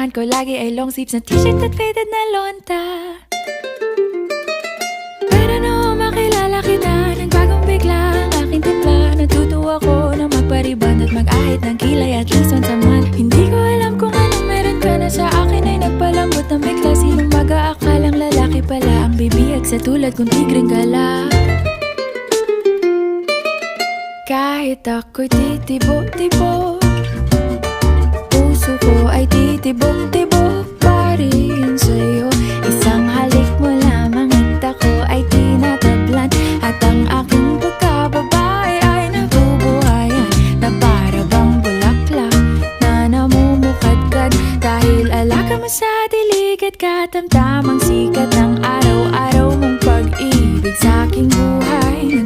Ko lagi ay long sleeves na t-shirt at faded na lonta. Pero noong makilala kita, nagbagong bigla ang aking timpla. Natutuwa ko na magpariban at mag-ahit ng kilay at least once a month. Hindi ko alam kung anong meron ka na sa akin ay nagpalambot ng bigla. Sinong mag-aakalang lalaki pala ang bibiyag sa tulad kong tigreng gala. Kahit ako'y titibo-tibo, puso ko ay titibok-tibok pa rin sa'yo. Isang halik mo lamang at ako ay tinatablan, at ang aking pagkababae ay nabubuhayan na para bang bulaklak na namumukadkad. Dahil alaga mo sa dilig at katamtamang sikat ng araw-araw mong pag-ibig sa aking buhay.